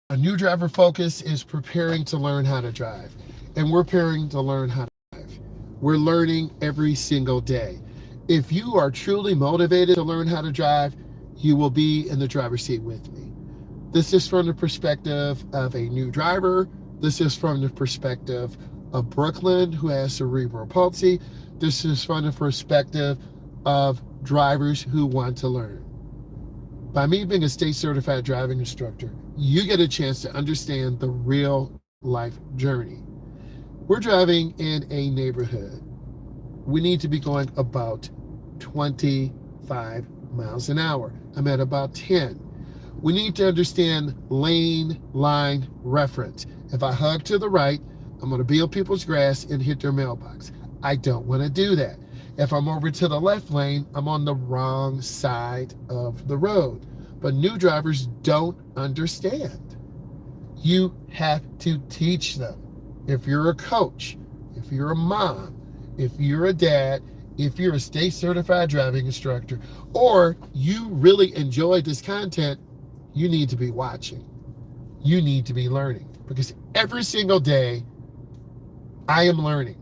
A new driver focus is preparing to learn how to drive, and we're preparing to learn how to drive. We're learning every single day. If you are truly motivated to learn how to drive, you will be in the driver's seat with me. This is from the perspective of a new driver. This is from the perspective of Brooklyn, who has cerebral palsy. This is from the perspective of drivers who want to learn. By me being a state certified driving instructor, you get a chance to understand the real life journey. We're driving in a neighborhood. We need to be going about 25 miles an hour. I'm at about 10. We need to understand lane line reference. If I hug to the right, I'm going to be on people's grass and hit their mailbox. I don't want to do that. If I'm over to the left lane, I'm on the wrong side of the road. But new drivers don't understand. You have to teach them. If you're a coach, if you're a mom, if you're a dad, if you're a state certified driving instructor, or you really enjoy this content, you need to be watching. You need to be learning. Because every single day, I am learning.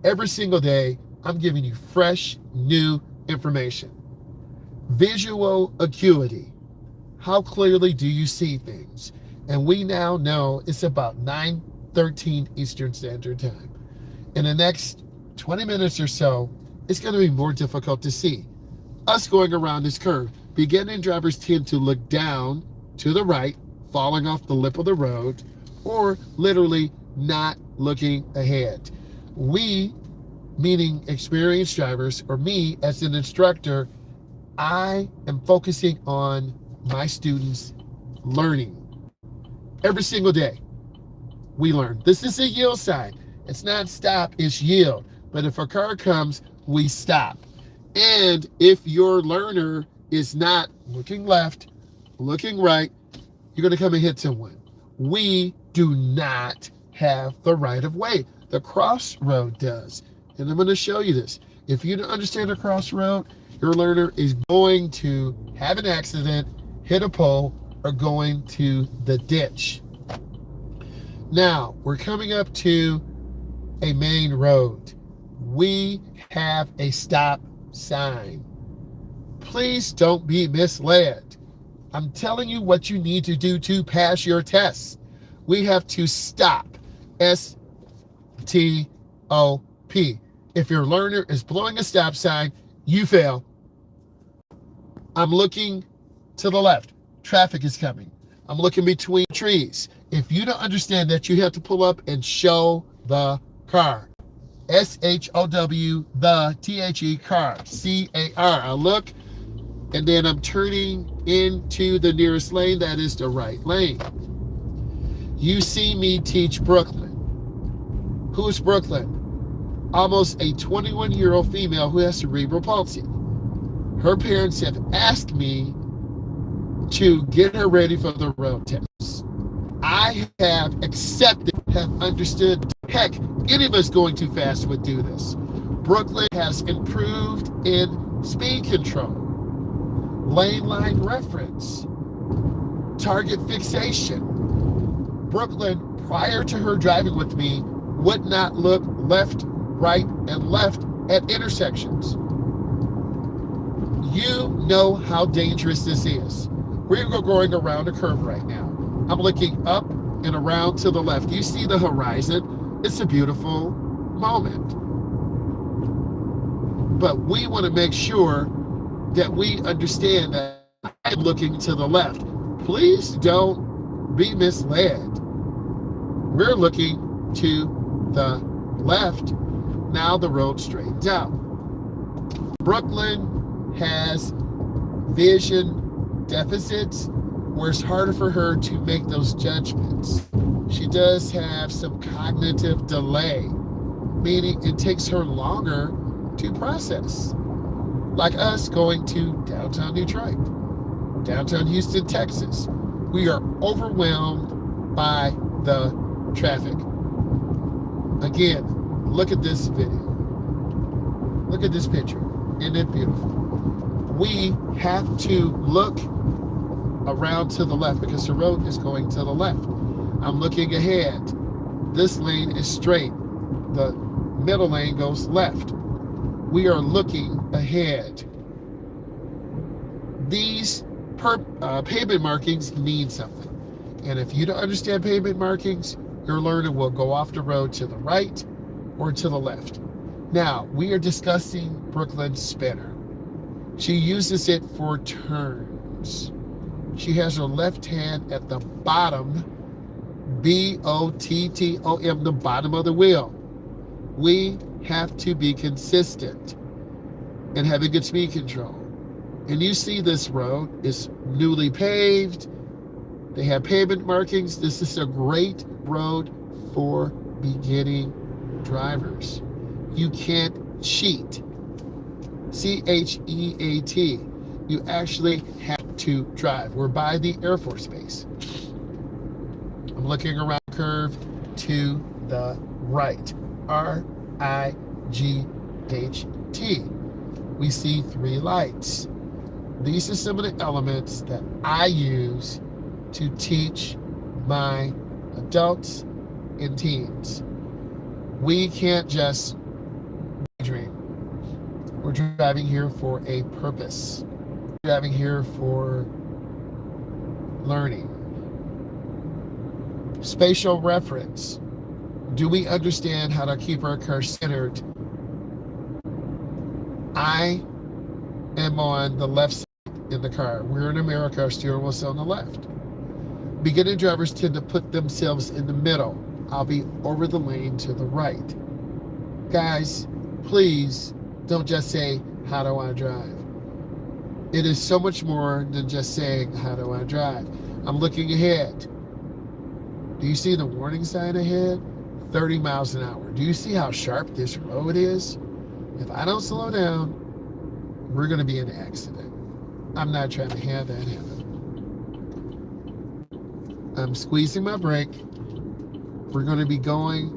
Every single day, I'm giving you fresh, new information. Visual acuity. How clearly do you see things? And we now know it's about 9:13 Eastern Standard Time. In the next 20 minutes or so, it's going to be more difficult to see. Us going around this curve, beginning drivers tend to look down to the right, falling off the lip of the road, or literally not looking ahead. We, meaning experienced drivers, or me as an instructor, I am focusing on my students learning. Every single day, we learn. This is a yield sign. It's not stop, it's yield. But if a car comes, we stop. And if your learner is not looking left, looking right, you're going to come and hit someone. We do not have the right of way. The crossroad does. And I'm going to show you this. If you don't understand a crossroad, your learner is going to have an accident, hit a pole, or going to the ditch. Now, we're coming up to a main road. We have a stop sign. Please don't be misled. I'm telling you what you need to do to pass your tests. We have to stop. S-T-O-P. If your learner is blowing a stop sign, you fail. I'm looking to the left. Traffic is coming. I'm looking between trees. If you don't understand that, you have to pull up and show the car. S-H-O-W, the T-H-E, car, C-A-R. I look, and then I'm turning into the nearest lane. That is the right lane. You see me teach Brooklyn. Who's Brooklyn? Almost a 21-year-old female who has cerebral palsy. Her parents have asked me to get her ready for the road test. I have accepted, have understood. Heck, any of us going too fast would do this. Brooklyn has improved in speed control, lane line reference, target fixation. Brooklyn, prior to her driving with me, would not look left, right, and left at intersections. You know how dangerous this is. We're going around a curve right now. I'm looking up and around to the left. You see the horizon. It's a beautiful moment. But we want to make sure that we understand that I'm looking to the left. Please don't be misled. We're looking to the left. Now the road straightens out. Brooklyn has vision deficits where it's harder for her to make those judgments. She does have some cognitive delay, meaning it takes her longer to process. Like us going to downtown Detroit, downtown Houston, Texas. We are overwhelmed by the traffic. Again, look at this video. Look at this picture. Isn't it beautiful? We have to look around to the left because the road is going to the left. I'm looking ahead. This lane is straight. The middle lane goes left. We are looking ahead. These pavement markings mean something. And if you don't understand pavement markings, your learner will go off the road to the right or to the left. Now, we are discussing Brooklyn's spinner. She uses it for turns. She has her left hand at the bottom, B-O-T-T-O-M, the bottom of the wheel. We have to be consistent and have a good speed control. And you see this road is newly paved. They have pavement markings. This is a great road for beginning drivers. You can't cheat. C-H-E-A-T. You actually have to drive. We're by the Air Force Base. I'm looking around the curve to the right. R-I-G-H-T. We see 3 lights. These are some of the elements that I use to teach my adults and teens. We can't just dream. We're driving here for a purpose. We're driving here for learning. Spatial reference. Do we understand how to keep our car centered? I am on the left side in the car. We're in America, our steering wheel's on the left. Beginning drivers tend to put themselves in the middle. I'll be over the lane to the right. Guys, please don't just say, how do I drive? It is so much more than just saying, how do I drive? I'm looking ahead. Do you see the warning sign ahead? 30 miles an hour. Do you see how sharp this road is? If I don't slow down, we're going to be in an accident. I'm not trying to have that happen. I'm squeezing my brake. We're going to be going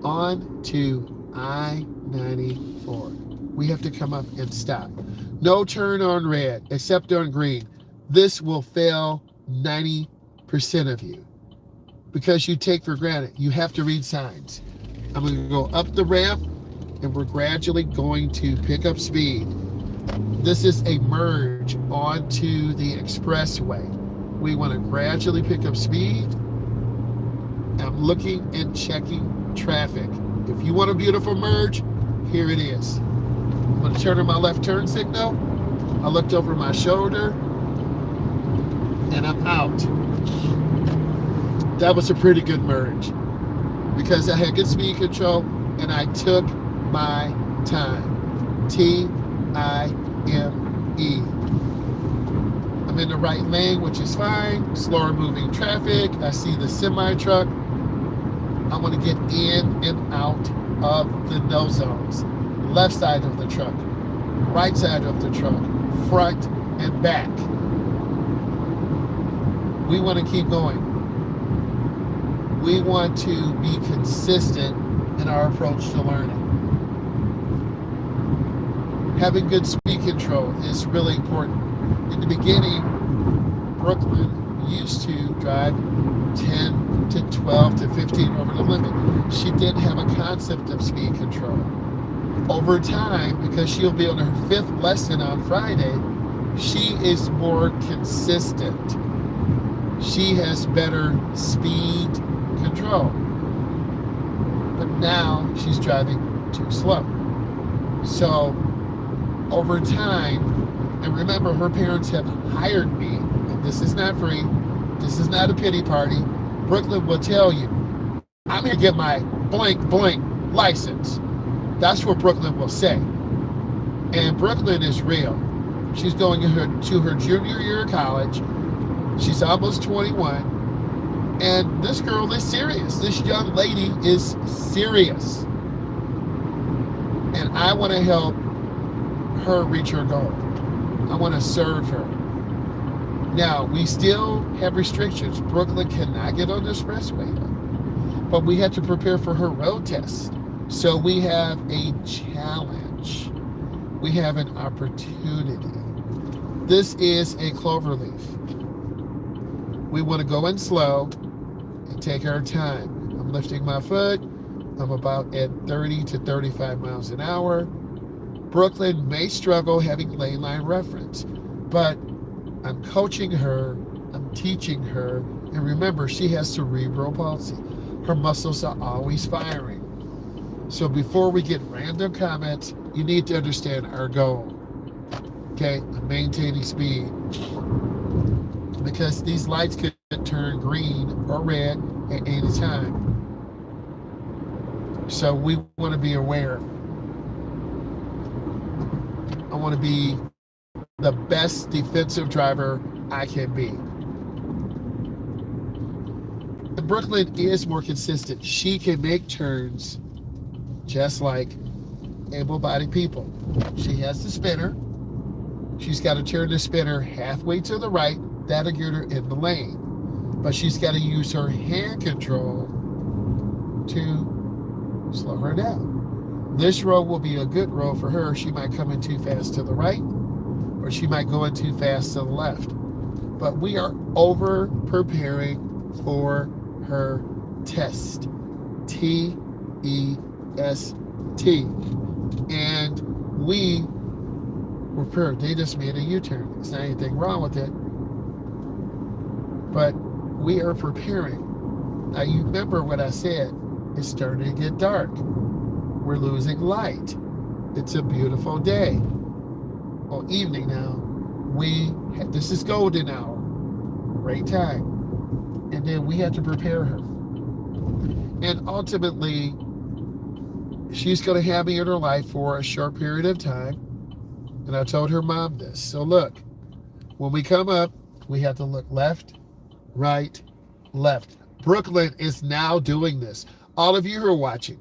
on to I-94. We have to come up and stop. No turn on red, except on green. This will fail 90% of you because you take for granted. You have to read signs. I'm going to go up the ramp, and we're gradually going to pick up speed. This is a merge onto the expressway. We want to gradually pick up speed. I'm looking and checking traffic. If you want a beautiful merge, here it is. I'm going to turn on my left turn signal. I looked over my shoulder, and I'm out. That was a pretty good merge because I had good speed control and I took my time. T-I-M-E. I'm in the right lane, which is fine. Slower moving traffic. I see the semi truck. I want to get in and out of the no zones. Left side of the truck, right side of the truck, front and back. We want to keep going. We want to be consistent in our approach to learning. Having good speed control is really important. In the beginning, Brooklyn used to drive 10 to 12 to 15 over the limit. She didn't have a concept of speed control. Over time, because she'll be on her 5th lesson on Friday, she is more consistent. She has better speed control. But now she's driving too slow. So over time, and remember, her parents have hired me, and this is not free, this is not a pity party. Brooklyn will tell you, I'm going to get my blank license. That's what Brooklyn will say. And Brooklyn is real. She's going to her junior year of college. She's almost 21. And this girl is serious. This young lady is serious. And I want to help her reach her goal. I want to serve her. Now, we still have restrictions. Brooklyn cannot get on the expressway, but we have to prepare for her road test. So we have a challenge. We have an opportunity. This is a clover leaf. We want to go in slow and take our time. I'm lifting my foot. I'm about at 30 to 35 miles an hour. Brooklyn may struggle having lane line reference, but I'm coaching her, I'm teaching her, and remember, she has cerebral palsy. Her muscles are always firing. So before we get random comments, you need to understand our goal. Okay, I'm maintaining speed. Because these lights could turn green or red at any time. So we want to be aware. I want to be the best defensive driver I can be. And Brooklyn is more consistent. She can make turns just like able-bodied people. She has the spinner. She's got to turn the spinner halfway to the right. That'll get her in the lane. But she's got to use her hand control to slow her down. This road will be a good road for her. She might come in too fast to the right, or she might go in too fast to the left. But we are over preparing for her test. T-E-S-T. And we were prepared. They just made a U-turn. There's not anything wrong with it. But we are preparing. Now you remember what I said. It's starting to get dark. We're losing light. It's a beautiful day. Well, evening now. This is golden hour. Great time. And then we had to prepare her. And ultimately, she's going to have me in her life for a short period of time. And I told her mom this. So look, when we come up, we have to look left, right, left. Brooklyn is now doing this. All of you who are watching,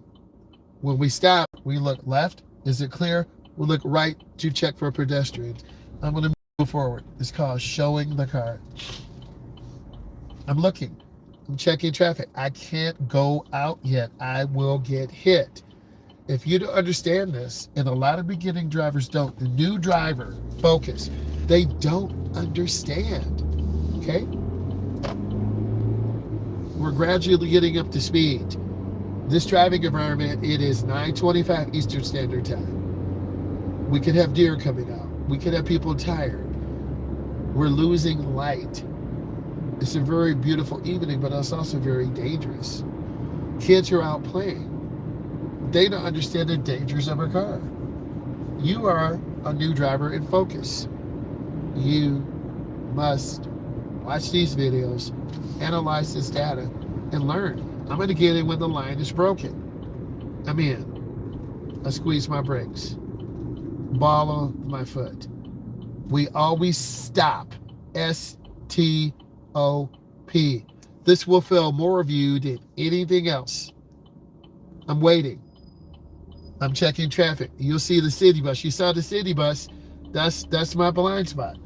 when we stop, we look left. Is it clear? We look right to check for pedestrians. I'm going to move forward. It's called showing the car. I'm looking. I'm checking traffic. I can't go out yet. I will get hit. If you don't understand this, and a lot of beginning drivers don't, the new driver, focus, they don't understand. Okay? We're gradually getting up to speed. This driving environment, it is 9:25 Eastern Standard Time. We could have deer coming out. We could have people tired. We're losing light. It's a very beautiful evening, but it's also very dangerous. Kids are out playing. They don't understand the dangers of a car. You are a new driver in focus. You must watch these videos, analyze this data, and learn. I'm going to get in when the line is broken. I'm in. I squeeze my brakes. Ball on my foot. We always stop. S-T-O-P. This will fill more of you than anything else. I'm waiting. I'm checking traffic. You'll see the city bus. You saw the city bus. That's my blind spot.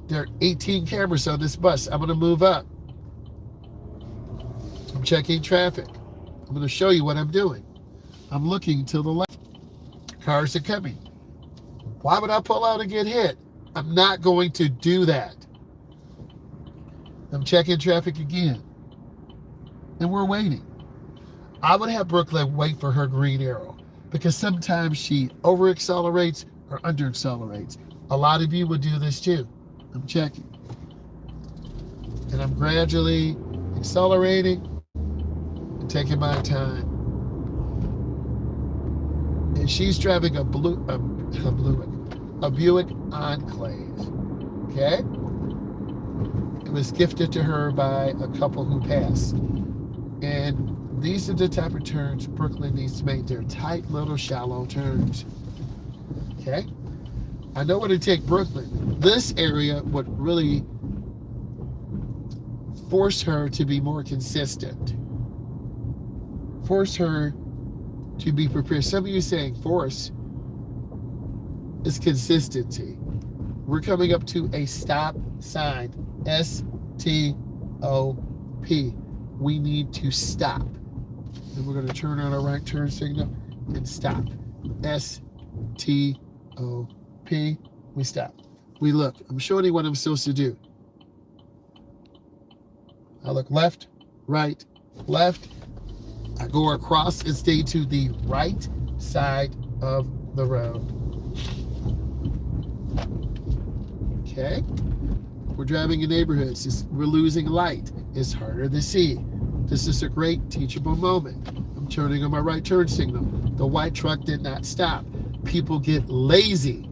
There are 18 cameras on this bus. I'm going to move up. I'm checking traffic. I'm going to show you what I'm doing. I'm looking to the left. Cars are coming. Why would I pull out and get hit? I'm not going to do that. I'm checking traffic again. And we're waiting. I would have Brooklyn wait for her green arrow because sometimes she over accelerates or under accelerates. A lot of you would do this too. I'm checking. And I'm gradually accelerating and taking my time. And she's driving a Buick Enclave. Okay? It was gifted to her by a couple who passed. And these are the type of turns Brooklyn needs to make. They're tight, little, shallow turns. Okay? I know what to take Brooklyn. This area would really force her to be more consistent. Force her to be prepared. Some of you saying force is consistency. We're coming up to a stop sign. S-T-O-P. We need to stop. And we're going to turn on our right turn signal and stop. S-T-O-P. We stop. We look. I'm showing you what I'm supposed to do. I look left, right, left. I go across and stay to the right side of the road. Okay? We're driving in neighborhoods. We're losing light. It's harder to see. This is a great teachable moment. I'm turning on my right turn signal. The white truck did not stop. People get lazy.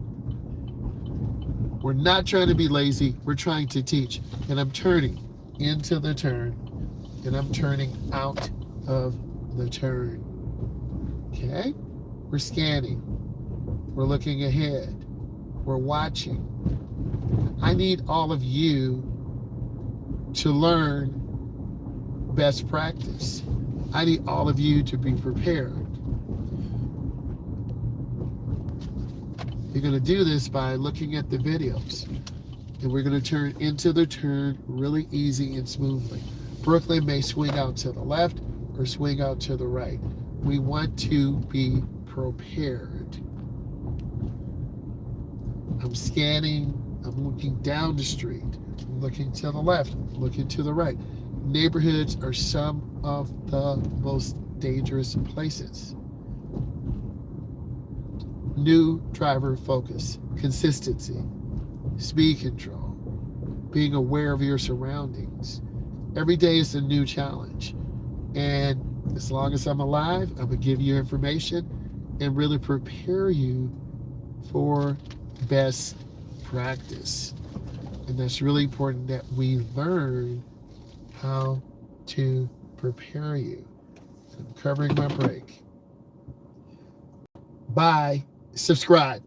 We're not trying to be lazy. We're trying to teach. And I'm turning into the turn. And I'm turning out of the turn. Okay? We're scanning. We're looking ahead. We're watching. I need all of you to learn best practice. I need all of you to be prepared. You're going to do this by looking at the videos. And we're going to turn into the turn really easy and smoothly. Brooklyn may swing out to the left or swing out to the right. We want to be prepared. I'm scanning. I'm looking down the street. I'm looking to the left. I'm looking to the right. Neighborhoods are some of the most dangerous places. New driver focus, consistency, speed control, being aware of your surroundings. Every day is a new challenge. And as long as I'm alive, I'm going to give you information and really prepare you for best practice. And that's really important that we learn how to prepare you. I'm covering my break. Bye. Subscribe.